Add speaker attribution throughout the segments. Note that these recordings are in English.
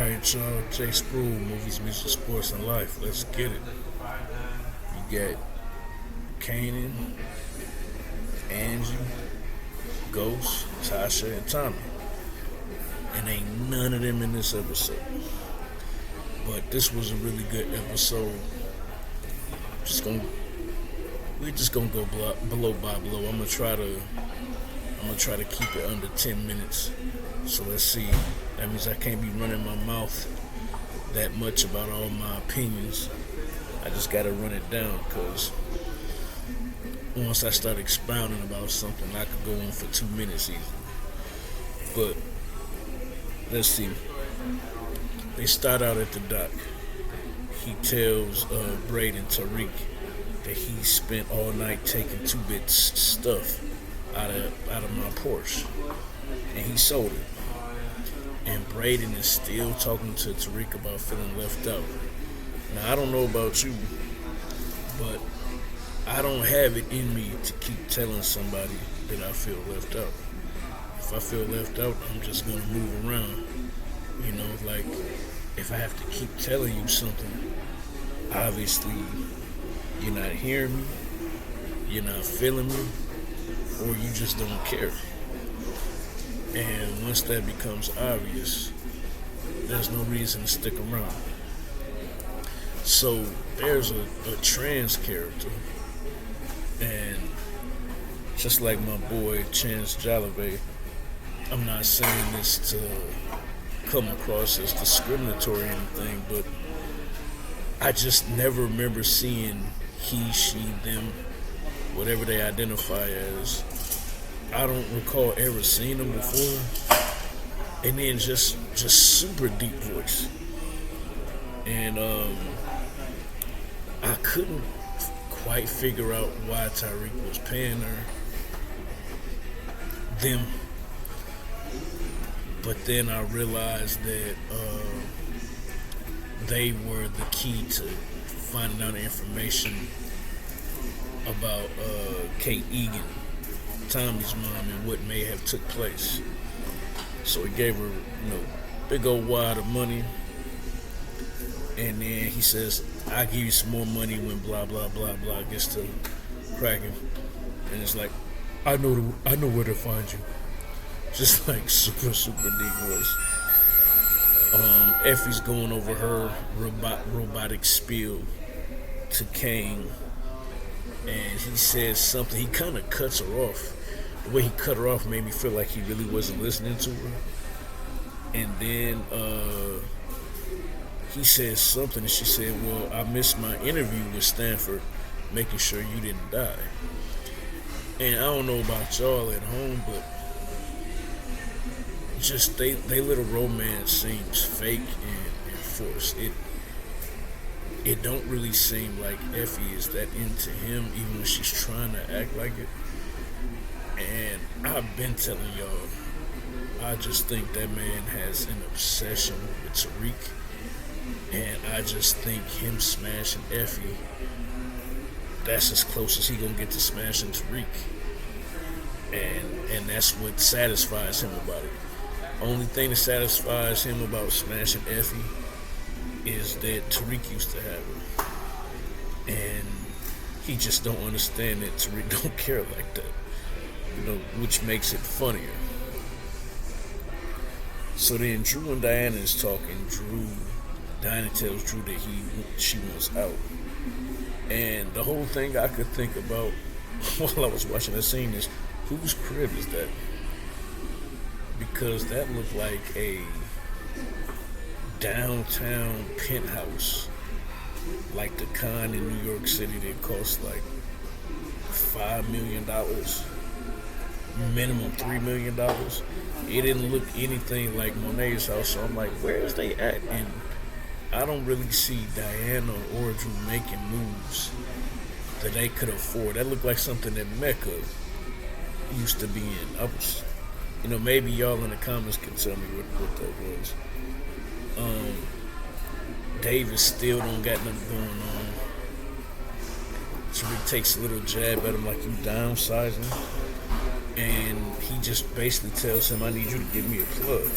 Speaker 1: Alright, y'all. Jay Sproul, movies, music, sports, and life. Let's get it. You got Kanan, Angie, Ghost, Tasha, and Tommy. And ain't none of them in this episode. But this was a really good episode. We're just gonna go blow by blow. I'm gonna try to keep it under 10 minutes. So let's see. That means I can't be running my mouth that much about all my opinions. I just gotta run it down, because once I start expounding about something, I could go on for 2 minutes easily. But let's see. They start out at the dock. He tells Braden Tariq that he spent all night taking 2-bit stuff out of my Porsche, and he sold it. And Braden is still talking to Tariq about feeling left out. Now, I don't know about you, but I don't have it in me to keep telling somebody that I feel left out. If I feel left out, I'm just gonna move around. You know, like, if I have to keep telling you something, obviously you're not hearing me, you're not feeling me, or you just don't care. And once that becomes obvious, there's no reason to stick around. So there's a trans character, and just like my boy Chance Jalabay, I'm not saying this to come across as discriminatory or anything, but I just never remember seeing he, she, them, whatever they identify as. I don't recall ever seeing them before. And then just super deep voice. And I couldn't quite figure out why Tariq was paying them. But then I realized that they were the key to finding out information about Kate Egan, Tommy's mom, and what may have took place. So he gave her, big old wad of money, and then he says, "I'll give you some more money when blah blah blah blah gets to cracking." And it's like, I know where to find you. Just like super deep voice. Effie's going over her robotic spiel to Kane, and he says something. He kind of cuts her off. The way he cut her off made me feel like he really wasn't listening to her. And then he says something, and she said, "Well, I missed my interview with Stanford, making sure you didn't die." And I don't know about y'all at home, but just they little romance seems fake and forced. It don't really seem like Effie is that into him, even when she's trying to act like it. And I've been telling y'all, I just think that man has an obsession with Tariq, and I just think him smashing Effie, that's as close as he gonna get to smashing Tariq. And that's what satisfies him about it. Only thing that satisfies him about smashing Effie is that Tariq used to have her. And he just don't understand that Tariq don't care like that. Which makes it funnier. So then Drew and Diana is talking. Diana tells Drew that she wants out. And the whole thing I could think about while I was watching that scene is, whose crib is that? Because that looked like a downtown penthouse, like the kind in New York City that cost like $5 million, minimum $3 million. It didn't look anything like Monet's house, so I'm like, where is they at? And I don't really see Diana or Drew making moves that they could afford. That looked like something that Mecca used to be in. I was, maybe y'all in the comments can tell me what that was. Davis still don't got nothing going on. Tariq takes a little jab at him like you downsizing. And he just basically tells him, I need you to give me a plug.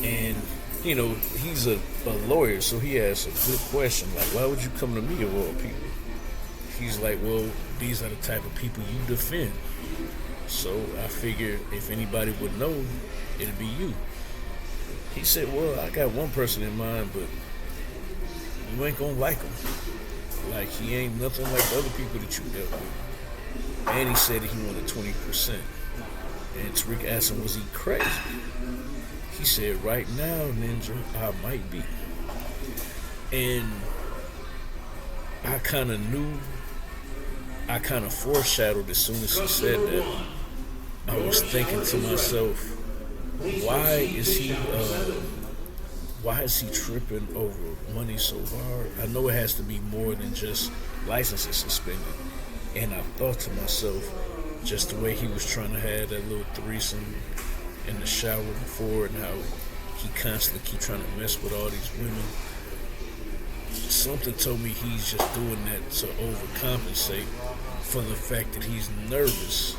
Speaker 1: And he's a lawyer, so he asks a good question, like, why would you come to me of all people? He's like, well, these are the type of people you defend. So I figure if anybody would know, it'd be you. He said, well, I got one person in mind, but you ain't gonna like him. Like, he ain't nothing like the other people that you dealt with. And he said that he wanted 20%. And Tariq asked him, was he crazy? He said, right now, Ninja, I might be. And I kind of foreshadowed as soon as he said that. I was thinking to myself, why is he tripping over money so hard? I know it has to be more than just licenses suspended. And I thought to myself, just the way he was trying to have that little threesome in the shower before, and how he constantly keep trying to mess with all these women. Something told me he's just doing that to overcompensate for the fact that he's nervous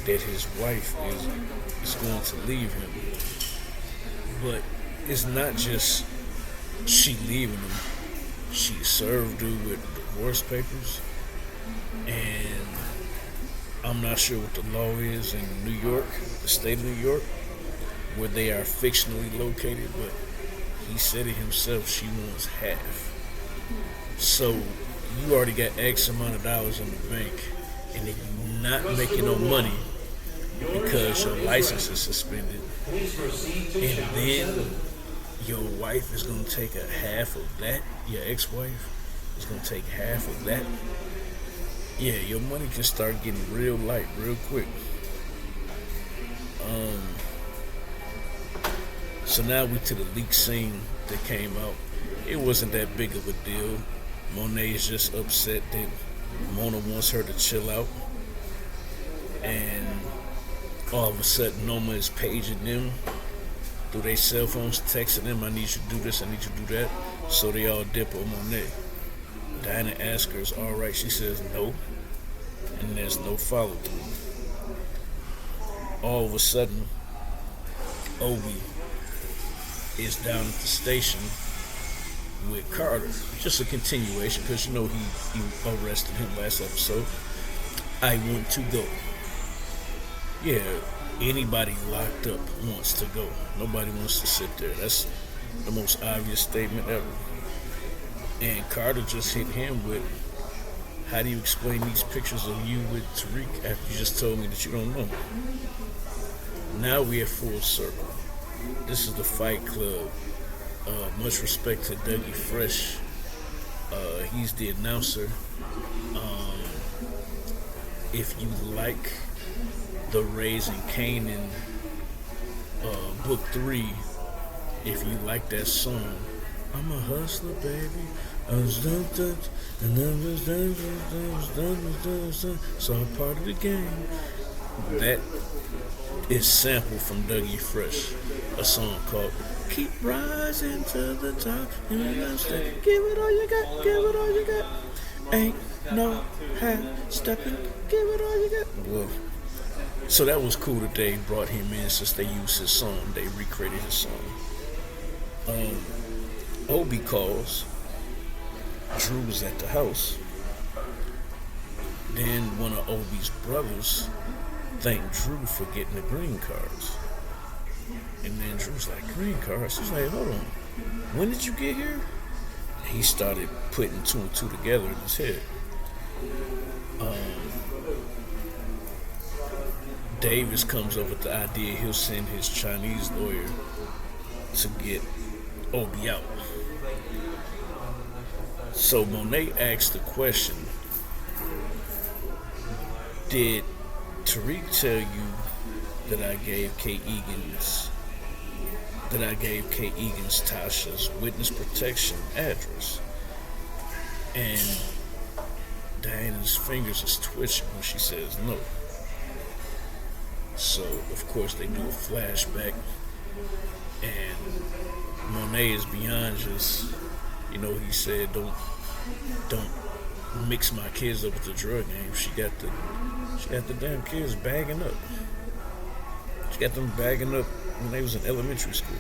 Speaker 1: that his wife is going to leave him. But it's not just she leaving him. She served dude with divorce papers, and I'm not sure what the law is in New York, the state of New York, where they are fictionally located, but he said it himself, she wants half. So you already got X amount of dollars in the bank, and if you're not making no money because your license is suspended, and then your wife is going to take a half of that, your ex-wife is going to take half of that, yeah, your money can start getting real light real quick. So now we to the leak scene that came out. It wasn't that big of a deal. Monet is just upset that Mona wants her to chill out. And all of a sudden, Noma is paging them through their cell phones, texting them, I need you to do this, I need you to do that. So they all dip on Monet. Diana asks her, is all right? She says no. And there's no follow through. All of a sudden, Obi is down at the station with Carter. Just a continuation, because he arrested him last episode. I want to go. Yeah, anybody locked up wants to go. Nobody wants to sit there. That's the most obvious statement ever. And Carter just hit him with, how do you explain these pictures of you with Tariq after you just told me that you don't know? Now we are full circle. This is the Fight Club. Much respect to Dougie Fresh. He's the announcer. If you like the Raising Canaan book 3, if you like that song, I'm a hustler, baby. I was done, and then was done, so I'm part of the game. That is sampled from Dougie Fresh, a song called Keep Rising to the Top. And I say, give it all you got, give it all you got. Ain't no half stepping, give it all you got. Well, so that was cool that they brought him in since they used his song. They recreated his song. Obi calls. Drew was at the house. Then one of Obi's brothers thanked Drew for getting the green cards. And then Drew's like, green cards? He's like, hold on. When did you get here? He started putting two and two together in his head. Davis comes up with the idea he'll send his Chinese lawyer to get Obi out. So Monet asked the question, did Tariq tell you that I gave Kay Egan's Tasha's witness protection address? And Diana's fingers is twitching when she says no. So of course they do a flashback, and Monet is beyond just, he said don't mix my kids up with the drug game. She got the damn kids bagging up. She got them bagging up when they was in elementary school.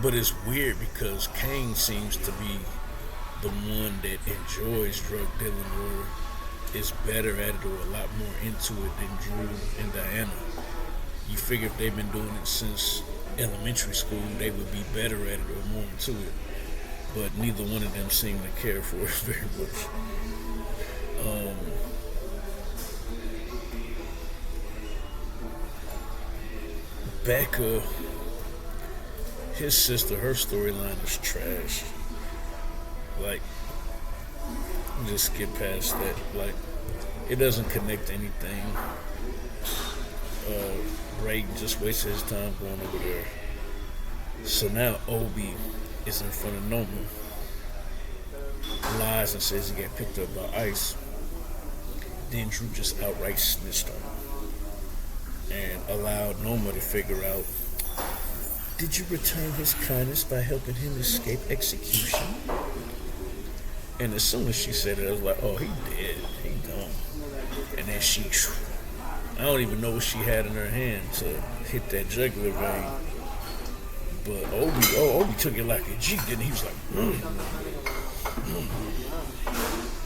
Speaker 1: But it's weird because Kane seems to be the one that enjoys drug dealing or is better at it or a lot more into it than Drew and Diana. You figure if they've been doing it since elementary school, they would be better at it or more into it. But neither one of them seem to care for it very much. Becca, his sister, her storyline is trash. Like, just skip past that. Like, it doesn't connect to anything. Brayden just wasted his time going over there. So now Obi is in front of Noma, lies and says he got picked up by ICE. Then Drew just outright snitched on him and allowed Noma to figure out, did you return his kindness by helping him escape execution? And as soon as she said it, I was like, oh, he dead. He gone. And then I don't even know what she had in her hand to hit that jugular vein. But Obi took it like a G, didn't he? He was like,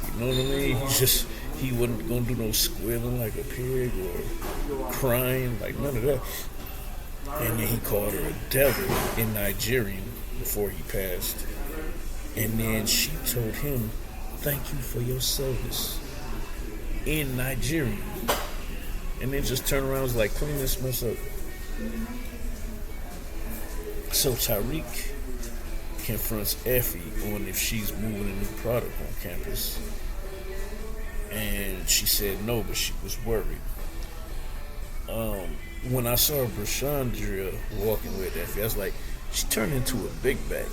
Speaker 1: You know what I mean? He wasn't gonna do no squealing like a pig or crying, like none of that. And then he called her a devil in Nigerian before he passed. And then she told him, thank you for your service in Nigerian. And then just turned around and was like, clean this mess up. So Tariq confronts Effie on if she's moving a new product on campus. And she said no, but she was worried. When I saw Brashandria walking with Effie, I was like, she turned into a big bag.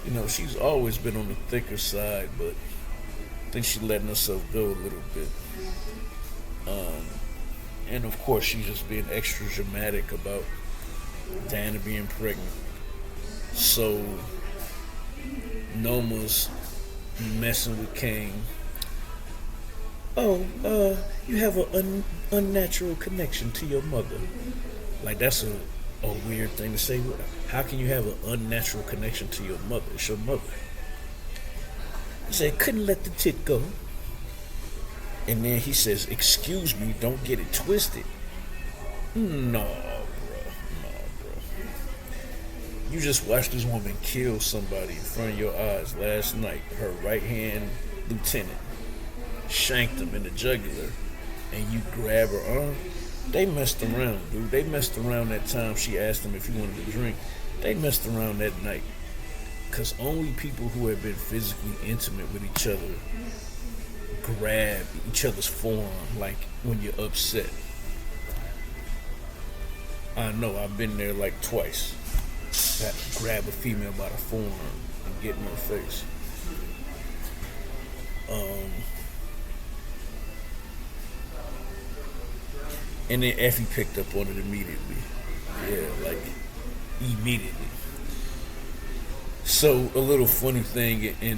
Speaker 1: You know, she's always been on the thicker side, but I think she's letting herself go a little bit. And of course, she's just being extra dramatic about Diana being pregnant. So Noma's messing with Kane. Oh, you have an unnatural connection to your mother. Like, that's a weird thing to say. How can you have an unnatural connection to your mother? It's your mother. He said, couldn't let the tit go. And then he says, excuse me, don't get it twisted. No, bro. You just watched this woman kill somebody in front of your eyes last night. Her right-hand lieutenant shanked him in the jugular, and you grab her arm. They messed around, dude. They messed around that time she asked him if he wanted to drink. They messed around that night. Because only people who have been physically intimate with each other grab each other's forearm like when you're upset. I know, I've been there like twice. Got to grab a female by the forearm and get in her face. And then Effie picked up on it immediately. Yeah, like, immediately. So, a little funny thing, in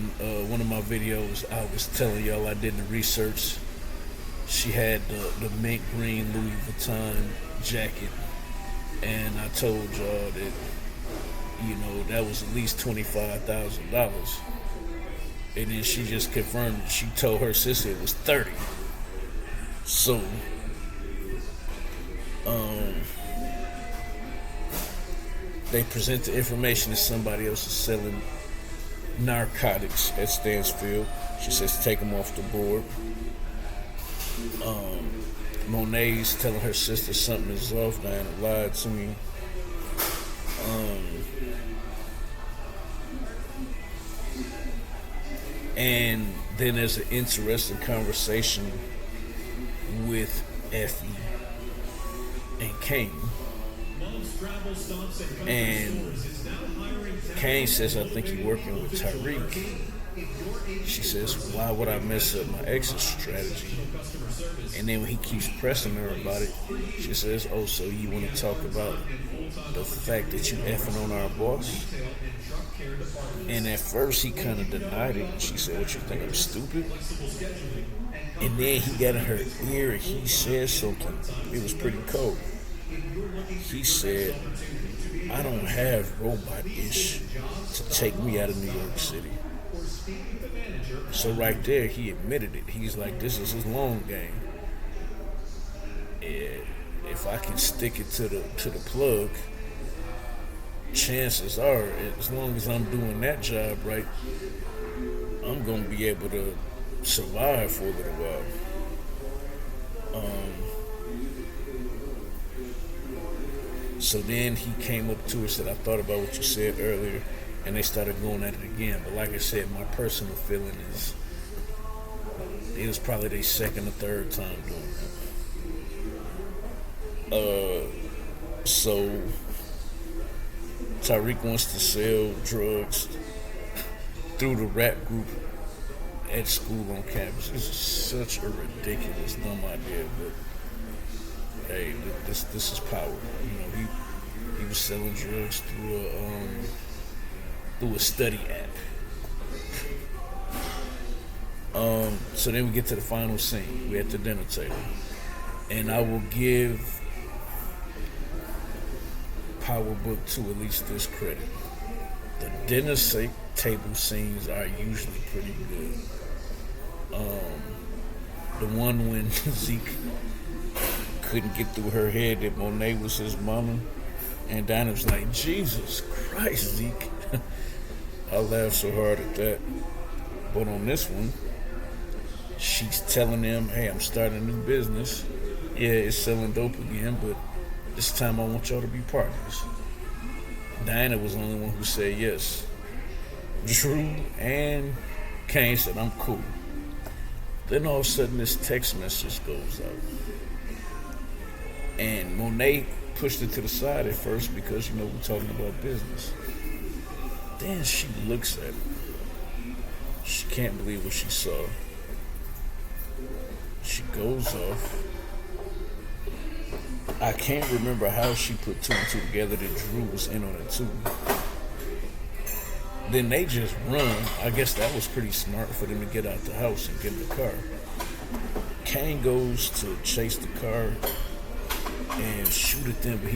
Speaker 1: one of my videos, I was telling y'all I did the research. She had the mint green Louis Vuitton jacket, and I told y'all that, you know, that was at least $25,000. And then she just confirmed, she told her sister it was $30,000. So, they present the information that somebody else is selling narcotics at Stansfield. She says take them off the board. Monet's telling her sister something is off. Diana lied to me. And then there's an interesting conversation with Effie and Kane. And Kane says, I think you're working with Tariq. She says, why would I mess up my exit strategy? And then when he keeps pressing her about it, she says, oh, so you want to talk about the fact that you effing on our boss? And at first he kind of denied it. She said, what, you think I'm stupid? And then he got in her ear and he said something. It was pretty cold. he said, I don't have robot-ish to take me out of New York City. So right there, he admitted it. He's like, this is his long game. And if I can stick it to the plug, chances are, as long as I'm doing that job right, I'm gonna be able to survive for a little while. So then he came up to us and I thought about what you said earlier, and they started going at it again. But like I said, my personal feeling is it was probably their second or third time doing that. So Tariq wants to sell drugs through the rap group at school on campus. It's such a ridiculous, dumb idea, but hey, this is power. You know, he was selling drugs through a study app. So then we get to the final scene. We're at the dinner table, and I will give Power Book 2 at least this credit. The dinner table scenes are usually pretty good. The one when Zeke couldn't get through her head that Monet was his mama, and Dinah was like, Jesus Christ, Zeke. I laughed so hard at that. But on this one, she's telling them, hey, I'm starting a new business. Yeah, it's selling dope again, but this time I want y'all to be partners. Dinah was the only one who said yes. Drew and Kane said, I'm cool. Then all of a sudden this text message goes out. And Monet pushed it to the side at first because, we're talking about business. Then she looks at it. She can't believe what she saw. She goes off. I can't remember how she put two and two together that Drew was in on it too. Then they just run. I guess that was pretty smart for them to get out the house and get in the car. Kane goes to chase the car and shoot at them, but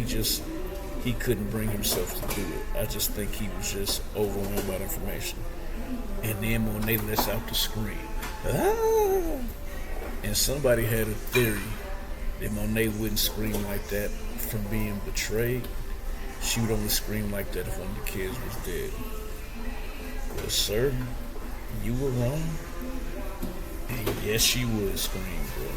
Speaker 1: he couldn't bring himself to do it. I just think he was just overwhelmed by the information. And then Monet lets out the scream. Ah! And somebody had a theory that Monet wouldn't scream like that from being betrayed. She would only scream like that if one of the kids was dead. Well, sir, you were wrong. And yes, she would scream, bro.